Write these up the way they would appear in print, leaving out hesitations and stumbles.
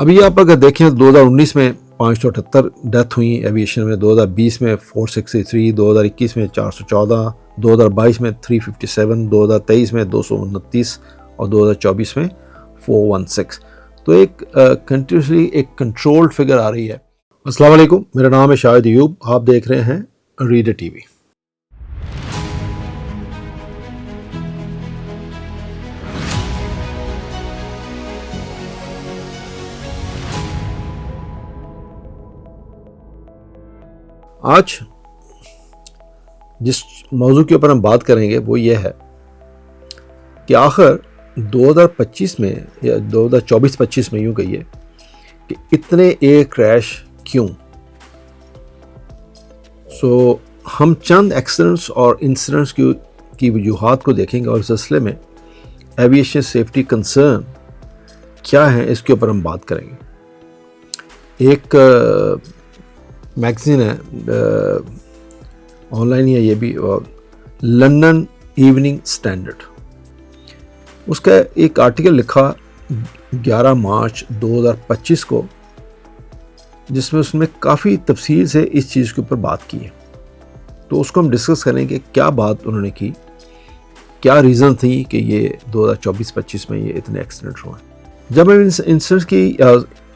ابھی آپ اگر دیکھیں 2019 میں 578 ڈیتھ ہوئی ایویشن میں، 2020 میں 463، 2021 میں 414، 2022 میں 357، 2023 میں 229 اور 2024 میں 416. تو ایک کنٹینیوسلی ایک کنٹرولڈ فگر آ رہی ہے. السلام علیکم، میرا نام ہے شاہد ایوب، آپ دیکھ رہے ہیں ریڈر ٹی وی. آج جس موضوع کے اوپر ہم بات کریں گے وہ یہ ہے کہ آخر 2025 میں یا 2024-25 میں یوں کہیے کہ اتنے ایئر کریش کیوں. ہم چند ایکسیڈنٹس اور انسیڈنٹس کی وجوہات کو دیکھیں گے اور اس سلسلے میں ایویشن سیفٹی کنسرن کیا ہیں اس کے اوپر ہم بات کریں گے. ایک میگزین ہے آن لائن ہے یہ بھی، لندن ایوننگ اسٹینڈرڈ، اس کا ایک آرٹیکل لکھا 11 مارچ 2025 کو، جس میں اس میں کافی تفصیل سے اس چیز کے اوپر بات کی ہے. تو اس کو ہم ڈسکس کریں گے کیا بات انہوں نے کی، کیا ریزن تھی کہ یہ 2024-25 میں یہ اتنے ایکسیڈنٹ ہوئے. جب ہم انسیڈنٹس کی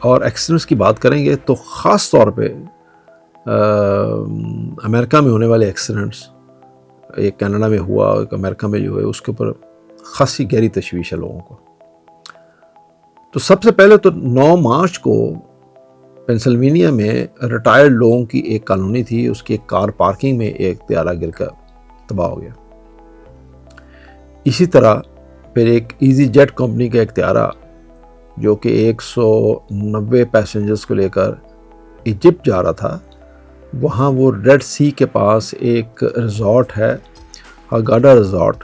اور ایکسیڈنٹس کی بات کریں گے تو خاص طور پہ امریکہ میں ہونے والے ایکسیڈنٹس، ایک کینیڈا میں ہوا، ایک امریکہ میں جو ہوئے، اس کے اوپر خاصی گہری تشویش ہے لوگوں کو. تو سب سے پہلے تو 9 مارچ کو پینسلوینیا میں ریٹائرڈ لوگوں کی ایک کالونی تھی، اس کی ایک کار پارکنگ میں ایک طیارہ گر کر تباہ ہو گیا. اسی طرح پھر ایک ایزی جیٹ کمپنی کا ایک طیارہ جو کہ 190 پیسنجرز کو لے کر ایجپٹ جا رہا تھا، وہاں وہ ریڈ سی کے پاس ایک ریزورٹ ہے، ہگاڈا ریزورٹ،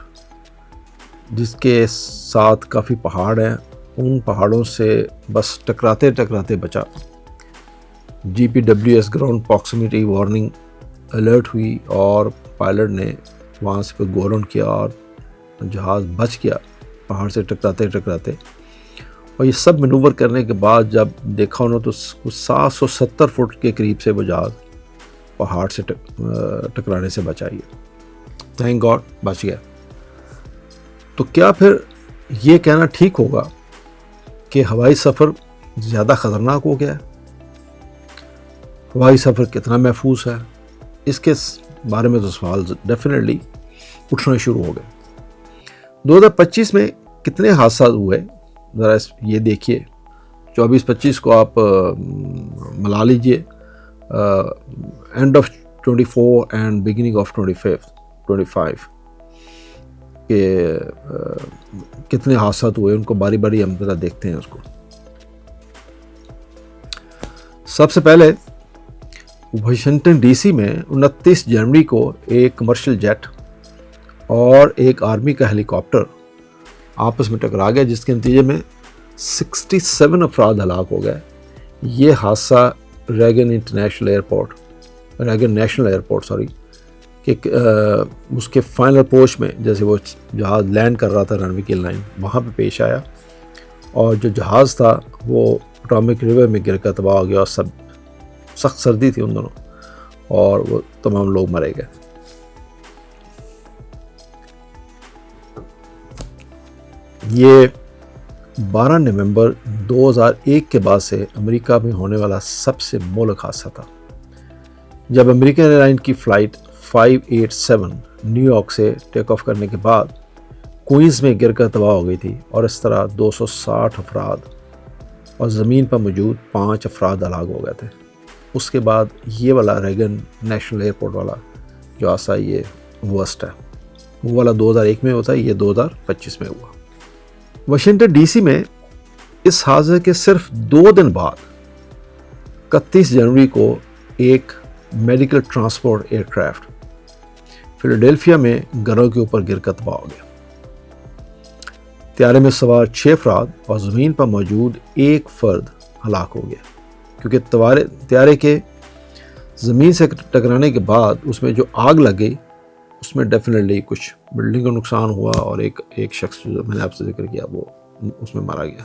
جس کے ساتھ کافی پہاڑ ہیں، ان پہاڑوں سے بس ٹکراتے ٹکراتے بچا. GPWS ground proximity warning alert ہوئی اور پائلٹ نے وہاں سے پھر گو آن کیا اور جہاز بچ گیا پہاڑ سے ٹکراتے ٹکراتے. اور یہ سب مینوور کرنے کے بعد جب دیکھا انہوں تو 770 فٹ کے قریب سے وہ جہاز پہاڑ سے ٹکرانے سے بچا گیا. تھینک گاڈ بچ گیا. تو کیا پھر یہ کہنا ٹھیک ہوگا کہ ہوائی سفر زیادہ خطرناک ہو گیا ہے؟ ہوائی سفر کتنا محفوظ ہے؟ اس کے بارے میں تو سوال ڈیفینیٹلی اٹھنا شروع ہو گئے. 2025 میں کتنے حادثات ہوئے ذرا یہ دیکھیے. 24-25 کو آپ ملا لیجئے، and of 24 and beginning of 25 کہ کتنے حادثات ہوئے، ان کو باری باری ہم ذرا دیکھتے ہیں اس کو. سب سے پہلے واشنگٹن ڈی سی میں 29 جنوری کو ایک کمرشل جیٹ اور ایک آرمی کا ہیلی کاپٹر آپس میں ٹکرا گیا، جس کے نتیجے میں 67 افراد ہلاک ہو گئے. یہ حادثہ ریگن نیشنل ایئرپورٹ کہ اس کے فائنل اپروچ میں جیسے وہ جہاز لینڈ کر رہا تھا رن وے کی لائن، وہاں پہ پیش آیا اور جو جہاز تھا وہ پوٹامک ریور میں گر کر تباہ ہو گیا، اور سخت سردی تھی ان دونوں اور وہ تمام لوگ مرے گئے. یہ 12 نومبر 2001 کے بعد سے امریکہ میں ہونے والا سب سے مہلک حادثہ تھا، جب امریکن ایئر لائن کی فلائٹ 587 نیو یارک سے ٹیک آف کرنے کے بعد کوئنز میں گر کر تباہ ہو گئی تھی، اور اس طرح 260 افراد اور زمین پر موجود 5 افراد ہلاک ہو گئے تھے. اس کے بعد یہ والا ریگن نیشنل ایئرپورٹ والا جو حادثہ یہ ورسٹ ہے، وہ والا 2001 میں ہوتا ہے، یہ 2025 میں ہوا. واشنگٹن ڈی سی میں اس حادثے کے صرف 2 دن بعد 31 جنوری کو ایک میڈیکل ٹرانسپورٹ ایئر کرافٹ فلوڈیلفیا میں گھروں کے اوپر گر کر تباہ ہو گیا. طیارے میں سوار 6 افراد اور زمین پر موجود ایک فرد ہلاک ہو گیا، کیونکہ طیارے کے زمین سے ٹکرانے کے بعد اس میں جو آگ لگ گئی اس میں ڈیفینیٹلی کچھ بلڈنگ کا نقصان ہوا، اور ایک شخص جو میں نے آپ سے ذکر کیا وہ اس میں مارا گیا.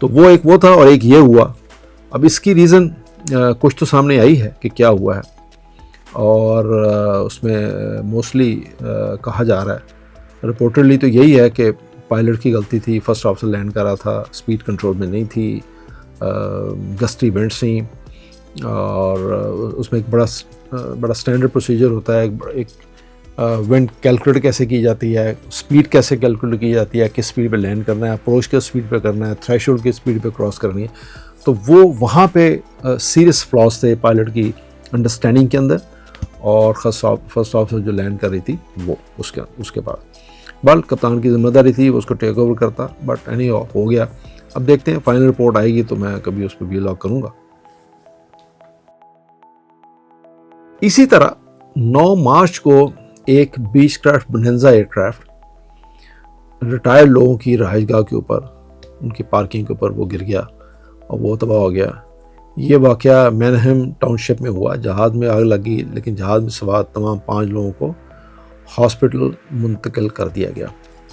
تو وہ ایک وہ تھا اور ایک یہ ہوا. اب اس کی ریزن کچھ تو سامنے آئی ہے کہ کیا ہوا ہے, اور اس میں موسٹلی کہا جا رہا ہے رپورٹڈلی تو یہی ہے کہ پائلٹ کی غلطی تھی, فرسٹ آفیسر لینڈ کر رہا تھا, اسپیڈ کنٹرول میں نہیں تھی, گسٹی وینڈس تھیں, اور اس میں ایک بڑا اسٹینڈرڈ پروسیجر ہوتا ہے, ایک ونڈ کیلکولیٹ کیسے کی جاتی ہے, اسپیڈ کیسے کیلکولیٹ کی جاتی ہے, کس اسپیڈ پہ لینڈ کرنا ہے, اپروچ کس اسپیڈ پہ کرنا ہے, تھریش ہولڈ کی اسپیڈ پہ کراس کرنی ہے. تو وہ وہاں پہ سیریس فلاز تھے پائلٹ کی انڈرسٹینڈنگ کے اندر, اور فرسٹ آفیسر جو لینڈ کر رہی تھی وہ اس کے بعد بال کپتان کی ذمہ داری تھی, وہ اس کو ٹیک اوور کرتا, بٹ اینی ہو گیا. اب دیکھتے ہیں فائنل رپورٹ آئے گی تو میں کبھی اس پہ بھی لاگ کروں گا. اسی طرح 9 مارچ کو ایک بیچ کرافٹ بننزا ایئر کرافٹ ریٹائرڈ لوگوں کی رہائش گاہ کے اوپر, ان کی پارکنگ کے اوپر وہ گر گیا اور وہ تباہ ہو گیا. یہ واقعہ مینہم ٹاؤن شپ میں ہوا. جہاز میں آگ لگی, لیکن جہاز میں سوار تمام 5 لوگوں کو ہاسپٹل منتقل کر دیا گیا.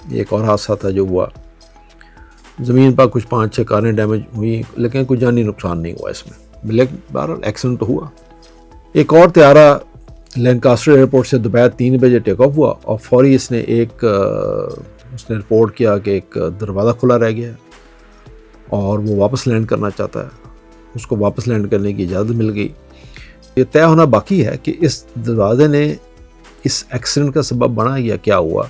یہ ایک اور حادثہ تھا جو ہوا. زمین پر کچھ 5-6 کاریں ڈیمیج ہوئی, لیکن کوئی جانی نقصان نہیں ہوا اس میں, لیکن بہرحال ایکسیڈنٹ تو ہوا. ایک اور طیارہ لینکاسٹر ایئرپورٹ سے دوپہر 3 بجے ٹیک آف ہوا, اور فوری اس نے رپورٹ کیا کہ ایک دروازہ کھلا رہ گیا اور وہ واپس لینڈ کرنا چاہتا ہے. اس کو واپس لینڈ کرنے کی اجازت مل گئی. یہ طے ہونا باقی ہے کہ اس دروازے نے اس ایکسیڈنٹ کا سبب بنا یا کیا ہوا,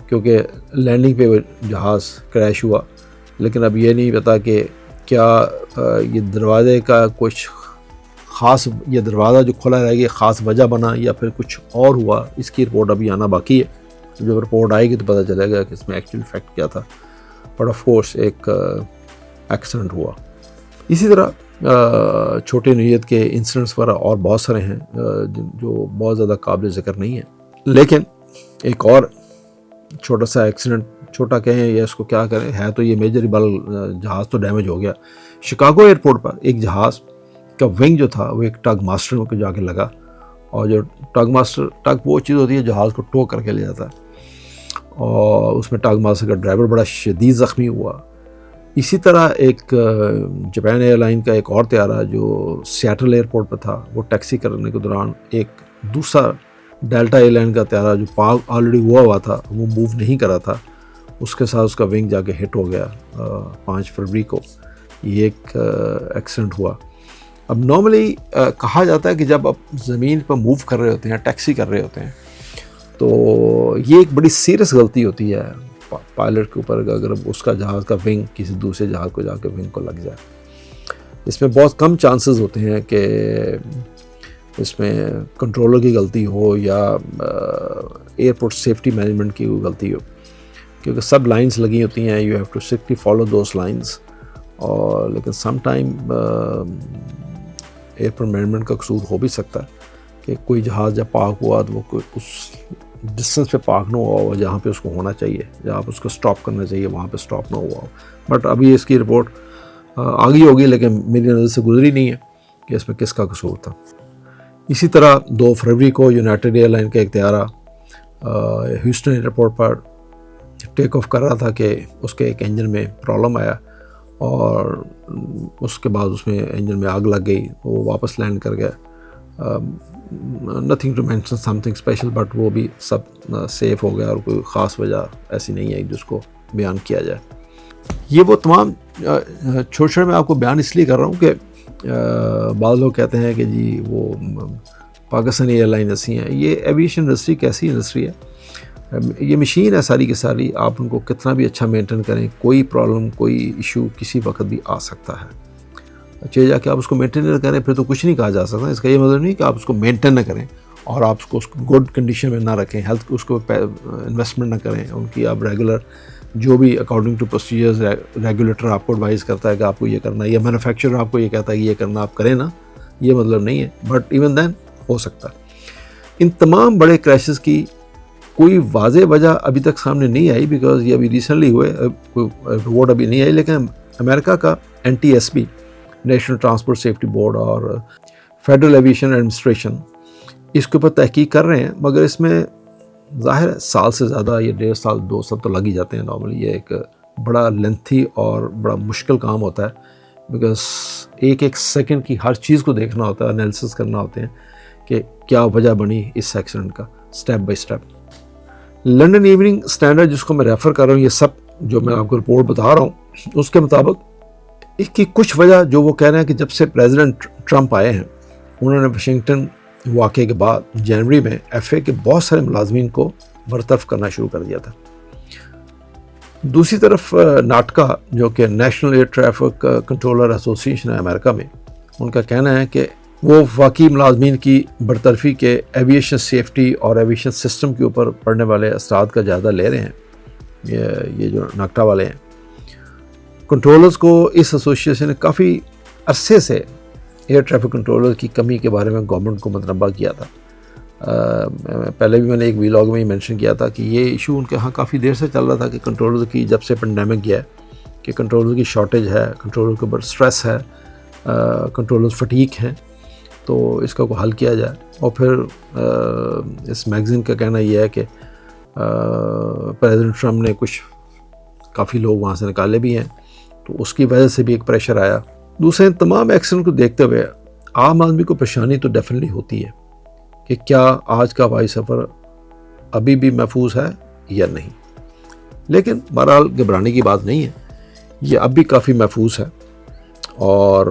کیونکہ لینڈنگ پہ جہاز کریش ہوا, لیکن اب یہ نہیں پتا کہ کیا یہ دروازے کا کچھ خاص, یہ دروازہ جو کھلا رہ گیا خاص وجہ بنا یا پھر کچھ اور ہوا. اس کی رپورٹ ابھی آنا باقی ہے. جب رپورٹ آئے گی تو پتہ چلے گا کہ اس میں ایکچوئل فیکٹ کیا تھا, بٹ آف کورس ایک ایکسیڈنٹ ہوا. اسی طرح چھوٹے نوعیت کے انسیڈنٹس وغیرہ اور بہت سارے ہیں جو بہت زیادہ قابل ذکر نہیں ہیں, لیکن ایک اور چھوٹا سا ایکسیڈنٹ, چھوٹا کہیں یا اس کو کیا کریں, ہے تو یہ میجر بل جہاز تو ڈیمیج ہو گیا. شکاگو ایئرپورٹ پر ایک جہاز کا ونگ جو تھا وہ ایک ٹگ ماسٹر کو جا کے لگا, اور جو ٹگ وہ چیز ہوتی ہے جہاز کو ٹو کر کے لے جاتا ہے, اور اس میں ٹگ ماسٹر کا ڈرائیور بڑا شدید زخمی ہوا. اسی طرح ایک جاپان ایئر لائن کا ایک اور طیارہ جو سیاٹل ایئرپورٹ پہ تھا, وہ ٹیکسی کرنے کے دوران ایک دوسرا ڈیلٹا ایئر لائن کا طیارہ جو پاک آلریڈی ہوا تھا وہ موو نہیں کرا تھا, اس کے ساتھ اس کا ونگ جا کے ہٹ ہو گیا 5 فروری کو. یہ ایک ایکسیڈنٹ ہوا. اب نارملی کہا جاتا ہے کہ جب آپ زمین پر موو کر رہے ہوتے ہیں, ٹیکسی کر رہے ہوتے ہیں, تو یہ ایک بڑی سیریس غلطی ہوتی ہے پائلٹ کے اوپر اگر اس کا جہاز کا ونگ کسی دوسرے جہاز کو جا کے ونگ کو لگ جائے. اس میں بہت کم چانسز ہوتے ہیں کہ اس میں کنٹرولر کی غلطی ہو یا ایئرپورٹ سیفٹی مینجمنٹ کی غلطی ہو, کیونکہ سب لائنز لگی ہوتی ہیں, you have to strictly follow those lines. اور لیکن سم ٹائم ایئرپورٹ مینجمنٹ کا قصور ہو بھی سکتا ہے کہ کوئی جہاز جب پارک ہوا تو وہ اس ڈسٹینس پہ پارک نہ ہوا ہو جہاں پہ اس کو ہونا چاہیے, جہاں پہ اس کو سٹاپ کرنا چاہیے وہاں پہ سٹاپ نہ ہوا ہو. بٹ ابھی اس کی رپورٹ آگئی ہوگی, لیکن میری نظر سے گزری نہیں ہے کہ اس میں کس کا قصور تھا. اسی طرح 2 فروری کو یونائٹڈ ایئر لائن کا ایک طیارہ Houston airport per take of کر رہا تھا کہ اس کے ایک انجن میں پرابلم آیا, اور اس کے بعد اس میں انجن میں آگ لگ گئی, وہ واپس لینڈ کر گیا. Nothing to mention something special, but وہ بھی سب سیف ہو گیا, اور کوئی خاص وجہ ایسی نہیں ہے جس کو بیان کیا جائے. یہ وہ تمام چھوٹے میں آپ کو بیان اس لیے کر رہا ہوں کہ بعض لوگ کہتے ہیں کہ جی وہ پاکستانی ایئر لائن ایسی ہیں. یہ ایویشن انڈسٹری کیسی انڈسٹری ہے, یہ مشین ہے ساری کی ساری, آپ ان کو کتنا بھی اچھا مینٹین کریں, کوئی پرابلم کوئی ایشو کسی وقت بھی آ سکتا ہے. اچھا جا کے آپ اس کو مینٹین نہ کریں پھر تو کچھ نہیں کہا جا سکتا. اس کا یہ مطلب نہیں کہ آپ اس کو مینٹین نہ کریں اور آپ اس کو گڈ کنڈیشن میں نہ رکھیں, ہیلتھ اس کو انویسٹمنٹ نہ کریں, ان کی آپ ریگولر جو بھی اکارڈنگ ٹو پروسیجرز ریگولیٹر آپ کو ایڈوائز کرتا ہے کہ آپ کو یہ کرنا ہے, یا مینوفیکچرر آپ کو یہ کہتا ہے کہ یہ کرنا آپ کریں نا, یہ مطلب نہیں ہے. بٹ ایون دین ہو سکتا ہے. ان تمام بڑے کریشز کی کوئی واضح وجہ ابھی تک سامنے نہیں آئی, بیکاز یہ ابھی ریسنٹلی ہوئے, کوئی رپورٹ ابھی نہیں آئی. لیکن امریکہ کا NTSB national transport safety board اور فیڈرل ایویشن ایڈمنسٹریشن اس کے اوپر تحقیق کر رہے ہیں, مگر اس میں ظاہر ہے سال سے زیادہ, یہ 1.5 سال 2 سال تو لگ ہی جاتے ہیں نارملی. یہ ایک بڑا لینتھی اور بڑا مشکل کام ہوتا ہے، بیکاز ایک ایک سیکنڈ کی ہر چیز کو دیکھنا ہوتا ہے، انالیسس کرنا ہوتے ہیں کہ کیا وجہ بنی اس ایکسیڈنٹ کا، step by step. London evening standard جس کو میں ریفر کر رہا ہوں، یہ سب جو میں آپ کو رپورٹ بتا رہا ہوں اس کے مطابق اس کی کچھ وجہ جو وہ کہہ رہے ہیں کہ جب سے پریزیڈنٹ ٹرمپ آئے ہیں انہوں نے واشنگٹن واقعے کے بعد جنوری میں ایف اے کے بہت سارے ملازمین کو برطرف کرنا شروع کر دیا تھا۔ دوسری طرف ناٹکا جو کہ نیشنل ایئر ٹریفک کنٹرولر ایسوسی ایشن ہے امریکہ میں، ان کا کہنا ہے کہ وہ واقعی ملازمین کی برطرفی کے ایویشن سیفٹی اور ایویشن سسٹم کے اوپر پڑنے والے اثرات کا جائزہ لے رہے ہیں۔ یہ جو ناٹکا والے ہیں، کنٹرولرز کو اس ایسوسی ایشن نے کافی عرصے سے ایئر ٹریفک کنٹرولر کی کمی کے بارے میں گورنمنٹ کو متنبہ کیا تھا۔ پہلے بھی میں نے ایک ویلاگ میں ہی مینشن کیا تھا کہ یہ ایشو ان کے ہاں کافی دیر سے چل رہا تھا کہ کنٹرولر کی جب سے پینڈیمک گیا ہے کہ کنٹرولر کی شارٹیج ہے، کنٹرولر کے اوپر سٹریس ہے، کنٹرولر فٹیک ہیں، تو اس کا کوئی حل کیا جائے۔ اور پھر اس میگزین کا کہنا یہ ہے کہ پریزیڈنٹ ٹرمپ نے کچھ کافی لوگ وہاں سے نکالے بھی ہیں، تو اس کی وجہ سے بھی ایک پریشر آیا۔ دوسرے تمام ایکسیڈنٹ کو دیکھتے ہوئے عام آدمی کو پریشانی تو ڈیفینیٹلی ہوتی ہے کہ کیا آج کا ہوائی سفر ابھی بھی محفوظ ہے یا نہیں، لیکن بہرحال گھبرانے کی بات نہیں ہے، یہ اب بھی کافی محفوظ ہے اور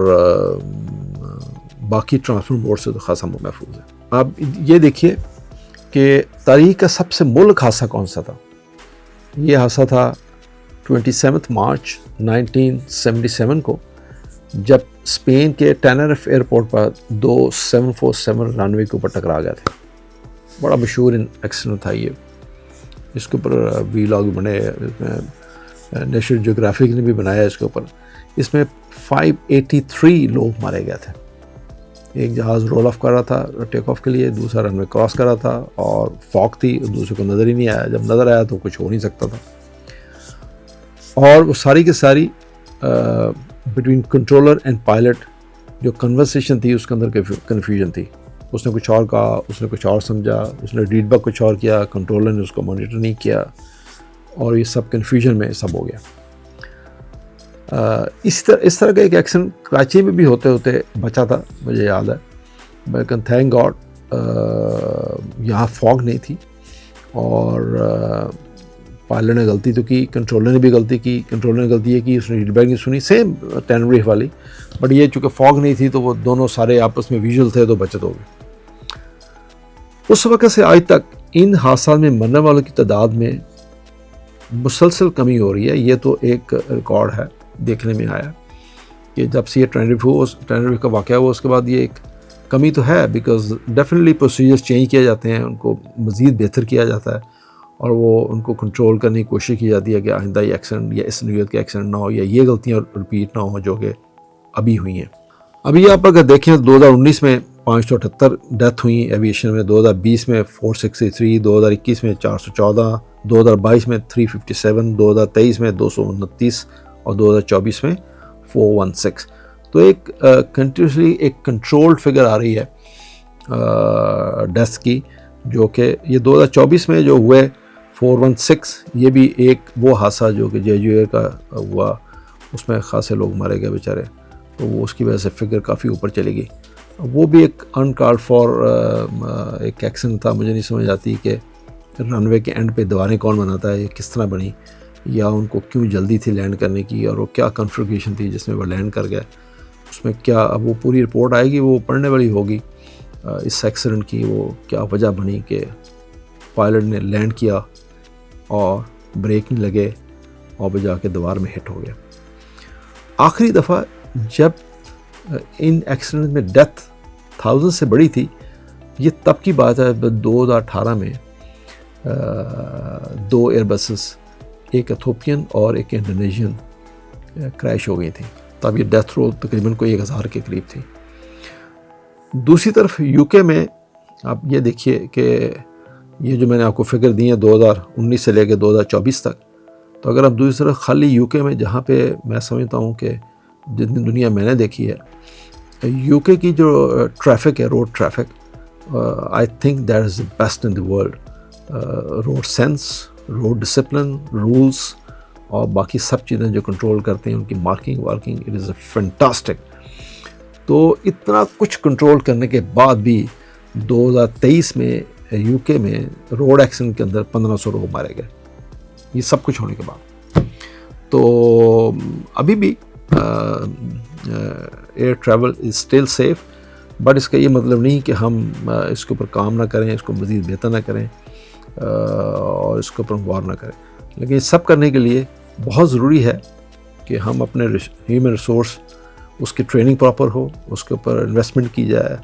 باقی ٹرانسپورٹ موڈ سے تو خاصا محفوظ ہے۔ اب یہ دیکھیے کہ تاریخ کا سب سے مہلک حادثہ کون سا تھا۔ یہ حادثہ تھا 27 مارچ 1977 کو، جب اسپین کے ٹینerife ایئرپورٹ پر دو 747 رن وے کے اوپر ٹکرا گئے تھے۔ بڑا مشہور ایکسیڈنٹ تھا یہ، اس کے اوپر ویلاگ بنے، اس میں نیشنل جیوگرافک نے بھی بنایا اس کے اوپر۔ اس میں 583 لوگ مارے گئے تھے۔ ایک جہاز رول آف کر رہا تھا ٹیک آف کے لیے، دوسرا رن وے کراس کر رہا تھا اور فاگ تھی، دوسرے کو نظر ہی نہیں آیا، جب نظر آیا تو کچھ ہو نہیں سکتا تھا۔ اور وہ ساری کی ساری بٹوین کنٹرولر اینڈ پائلٹ جو کنورسیشن تھی اس کے اندر کنفیوژن تھی، اس نے کچھ اور کہا، اس نے کچھ اور سمجھا، اس نے ریڈ بیک کچھ اور کیا، کنٹرولر نے اس کو مانیٹر نہیں کیا، اور یہ سب کنفیوژن میں سب ہو گیا۔ اس طرح کا ایک ایکسیڈنٹ کراچی میں بھی ہوتے ہوتے بچا تھا، مجھے یاد ہے، لیکن تھینک گاڈ یہاں فاگ نہیں تھی، اور پائلٹ نے غلطی تو کی، کنٹرولر نے بھی غلطی کی۔ کنٹرولر نے غلطی یہ کی اس نے ریڈ بیک نہیں سنی، سیم ٹینerife والی، بٹ یہ چونکہ فاگ نہیں تھی تو وہ دونوں سارے آپس میں ویژول تھے تو بچت ہو گئی۔ اس وقت سے آج تک ان حادثات میں مرنے والوں کی تعداد میں مسلسل کمی ہو رہی ہے۔ یہ تو ایک ریکارڈ ہے، دیکھنے میں آیا کہ جب سے یہ ٹینerife کا واقعہ ہوا اس کے بعد یہ ایک کمی تو ہے، بیکاز ڈیفینیٹلی پروسیجرز چینج کیے جاتے ہیں، ان کو مزید بہتر کیا جاتا ہے، اور وہ ان کو کنٹرول کرنے کی کوشش کی جاتی ہے کہ آئندہ یہ ایکسیڈنٹ یا اس نوعیت کے ایکسیڈنٹ نہ ہو، یا یہ غلطیاں رپیٹ نہ ہوں جو کہ ابھی ہوئی ہیں۔ ابھی آپ اگر دیکھیں 2019 میں 578 ڈیتھ ہوئی ایویشن میں، 2020 میں 463، 2021 میں 414، 2022 میں 357، 2023 میں 229 اور 2024 میں 416۔ تو ایک کنٹینیوسلی ایک کنٹرولڈ فگر آ رہی ہے ڈیتھ کی، جو کہ یہ 2024 میں جو ہوئے 416، یہ بھی ایک وہ حادثہ جو کہ جے کا ہوا، اس میں خاصے لوگ مارے گئے بیچارے، تو وہ اس کی وجہ سے فگر کافی اوپر چلی گئی۔ وہ بھی ایک انکالڈ فار ایک ایکسیڈنٹ تھا۔ مجھے نہیں سمجھ آتی کہ رن وے کے اینڈ پہ دیواریں کون بناتا ہے، یہ کس طرح بنی، یا ان کو کیوں جلدی تھی لینڈ کرنے کی، اور وہ کیا کنفیگریشن تھی جس میں وہ لینڈ کر گئے، اس میں کیا، اب وہ پوری رپورٹ آئے گی، وہ پڑھنے والی ہوگی اس ایکسیڈنٹ کی، وہ کیا وجہ بنی کہ پائلٹ نے لینڈ کیا اور بریک نہیں لگے اور وہ جا کے دیوار میں ہٹ ہو گیا۔ آخری دفعہ جب ان ایکسیڈنٹ میں ڈیتھ 1000 سے بڑی تھی، یہ تب کی بات ہے 2018 میں 2 ایئر بسز، ایک ایتھوپین اور ایک انڈونیشین، کریش ہو گئی تھیں، تب یہ ڈیتھ رول تقریباً کوئی 1000 کے قریب تھی۔ دوسری طرف یو کے میں آپ یہ دیکھیے کہ یہ جو میں نے آپ کو فگر دی ہیں 2019 سے لے کے 2024 تک، تو اگر آپ دوسری طرف خالی یو کے میں، جہاں پہ میں سمجھتا ہوں کہ جتنی دنیا میں نے دیکھی ہے، یو کے کی جو ٹریفک ہے، road traffic, I think that is the best in the world. Road sense, road discipline, rules, اور باقی سب چیزیں جو کنٹرول کرتے ہیں ان کی marking working, it is a fantastic. تو اتنا کچھ کنٹرول کرنے کے بعد بھی 2023 میں یو کے میں روڈ ایکسیڈنٹ کے اندر 1500 لوگ مارے گئے، یہ سب کچھ ہونے کے بعد. تو ابھی بھی air travel is still safe, but اس کا یہ مطلب نہیں کہ ہم اس کے اوپر کام نہ کریں، اس کو مزید بہتر نہ کریں اور اس کے اوپر غور نہ کریں. لیکن یہ سب کرنے کے لیے بہت ضروری ہے کہ ہم اپنے ہیومن ریسورس، اس کی ٹریننگ پراپر ہو، اس کے اوپر انویسٹمنٹ کی جائے،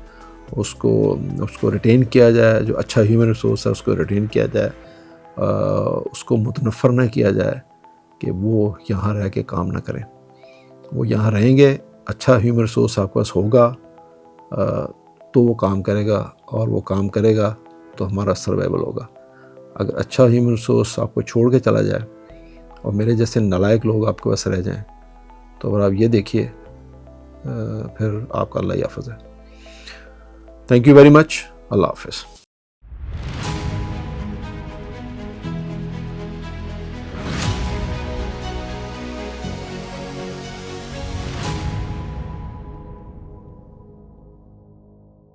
اس کو ریٹین کیا جائے. جو اچھا ہیومن ریسورس ہے اس کو ریٹین کیا جائے، اس کو متنفر نہ کیا جائے کہ وہ یہاں رہ کے کام نہ کریں. وہ یہاں رہیں گے، اچھا ہیومن ریسورس آپ کے پاس ہوگا تو وہ کام کرے گا، اور وہ کام کرے گا تو ہمارا سروائیول ہوگا. اگر اچھا ہیومن ریسورس آپ کو چھوڑ کے چلا جائے اور میرے جیسے نالائق لوگ آپ کے پاس رہ جائیں، تو اگر آپ یہ دیکھیے پھر آپ کا اللہ حافظ ہے. Thank you very much. اللہ حافظ.